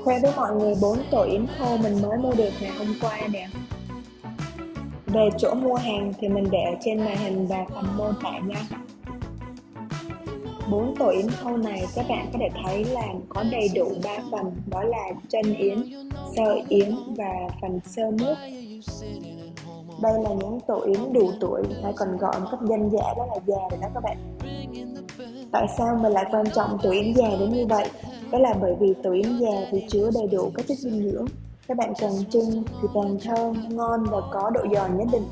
Khoe với mọi người 4 tổ yến thô mình mới mua được ngày hôm qua nè. Về chỗ mua hàng thì mình để ở trên màn hình và phần mô tả nha. 4 tổ yến thô này các bạn có thể thấy là có đầy đủ 3 phần, đó là chân yến, sơ yến và phần sơ nước. Đây là những tổ yến đủ tuổi hay còn gọi một cách dân dã đó là già rồi đó các bạn. Tại sao mình lại quan trọng tổ yến già đến như vậy? Đó là bởi vì tổ yến già thì chứa đầy đủ các chất dinh dưỡng. Các bạn càng chưng thì càng thơm, ngon và có độ giòn nhất định.